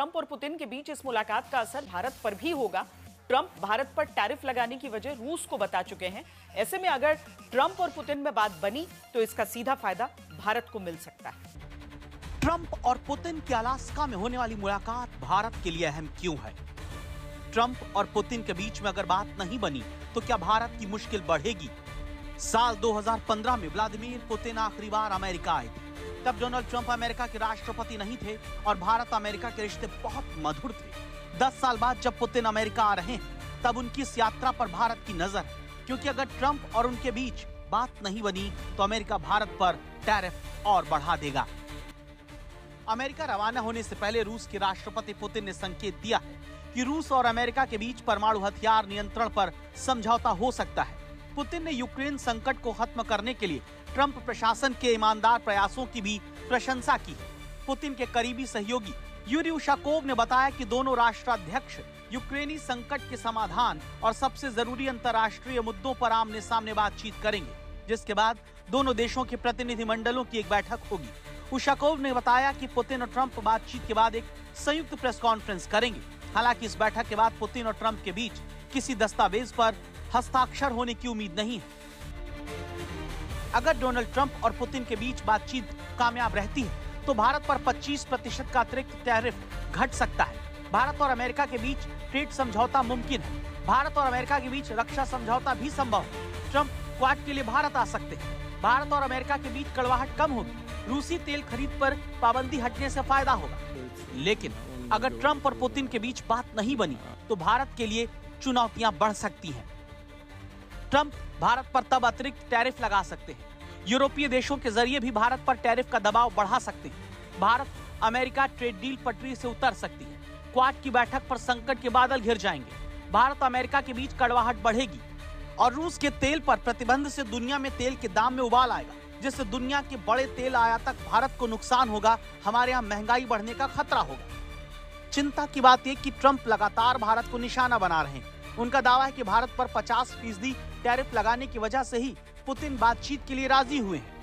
Trump और Putin के बीच इस मुलाकात का असर भारत पर भी होगा। ट्रंप भारत पर टैरिफ लगाने की वजह रूस को बता चुके हैं। ऐसे में अगर ट्रंप और पुतिन में बात बनी तो इसका सीधा फायदा भारत को मिल सकता है। ट्रंप और पुतिन की अलास्का में होने वाली मुलाकात भारत के लिए अहम क्यों है? ट्रंप और पुतिन के बीच में अगर बात नहीं बनी तो क्या भारत की मुश्किल बढ़ेगी? साल 2015 में व्लादिमीर पुतिन आखिरी बार अमेरिका आए थे। तब डोनाल्ड ट्रंप अमेरिका के राष्ट्रपति नहीं थे और भारत अमेरिका के रिश्ते बहुत मधुर थे। 10 साल बाद जब पुतिन अमेरिका आ रहे हैं तब उनकी इस यात्रा पर भारत की नजर है, क्योंकि अगर ट्रंप और उनके बीच बात नहीं बनी तो अमेरिका भारत पर टैरिफ और बढ़ा देगा। अमेरिका रवाना होने से पहले रूस के राष्ट्रपति पुतिन ने संकेत दिया है कि रूस और अमेरिका के बीच परमाणु हथियार नियंत्रण पर समझौता हो सकता है। पुतिन ने यूक्रेन संकट को खत्म करने के लिए ट्रंप प्रशासन के ईमानदार प्रयासों की भी प्रशंसा की है। पुतिन के करीबी सहयोगी यूरी उशाकोव ने बताया कि दोनों राष्ट्राध्यक्ष यूक्रेनी संकट के समाधान और सबसे जरूरी अंतर्राष्ट्रीय मुद्दों पर आमने सामने बातचीत करेंगे, जिसके बाद दोनों देशों के प्रतिनिधिमंडलों की एक बैठक होगी। उशाकोव ने बताया कि पुतिन और ट्रंप बातचीत के बाद एक संयुक्त प्रेस कॉन्फ्रेंस करेंगे। हालांकि इस बैठक के बाद पुतिन और ट्रंप के बीच किसी दस्तावेज पर हस्ताक्षर होने की उम्मीद नहीं है। अगर डोनाल्ड ट्रंप और पुतिन के बीच बातचीत कामयाब रहती है तो भारत पर 25% का अतिरिक्त टैरिफ घट सकता है। भारत और अमेरिका के बीच ट्रेड समझौता मुमकिन है। भारत और अमेरिका के बीच रक्षा समझौता भी संभव है। ट्रंप क्वाड के लिए भारत आ सकते हैं। भारत और अमेरिका के बीच कड़वाहट कम होगी। रूसी तेल खरीद पर पाबंदी हटने से फायदा होगा। लेकिन अगर ट्रंप और पुतिन के बीच बात नहीं बनी तो भारत के लिए चुनौतियां बढ़ सकती हैं। ट्रंप भारत पर तब अतिरिक्त टैरिफ लगा सकते हैं। यूरोपीय देशों के जरिए भी भारत पर टैरिफ का दबाव बढ़ा सकते हैं। भारत अमेरिका ट्रेड डील पटरी से उतर सकती है। क्वाड की बैठक पर संकट के बादल घिर जाएंगे। भारत अमेरिका के बीच कड़वाहट बढ़ेगी और रूस के तेल पर प्रतिबंध से दुनिया में तेल के दाम में उबाल आएगा, जिससे दुनिया के बड़े तेल आयातक भारत को नुकसान होगा। हमारे यहाँ महंगाई बढ़ने का खतरा होगा। चिंता की बात यह कि ट्रंप लगातार भारत को निशाना बना रहे हैं। उनका दावा है कि भारत पर 50% टैरिफ लगाने की वजह से ही पुतिन बातचीत के लिए राजी हुए हैं।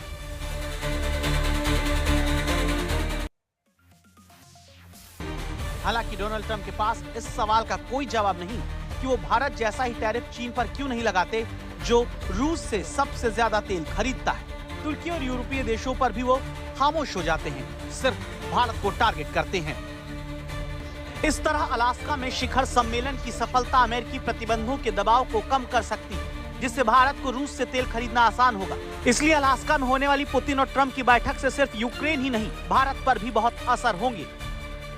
हालांकि डोनाल्ड ट्रंप के पास इस सवाल का कोई जवाब नहीं कि वो भारत जैसा ही टैरिफ चीन पर क्यों नहीं लगाते, जो रूस से सबसे ज्यादा तेल खरीदता है। तुर्की और यूरोपीय देशों पर भी वो खामोश हो जाते हैं, सिर्फ भारत को टारगेट करते हैं। इस तरह अलास्का में शिखर सम्मेलन की सफलता अमेरिकी प्रतिबंधों के दबाव को कम कर सकती है, जिससे भारत को रूस से तेल खरीदना आसान होगा। इसलिए अलास्का में होने वाली पुतिन और ट्रंप की बैठक से सिर्फ यूक्रेन ही नहीं, भारत पर भी बहुत असर होंगे।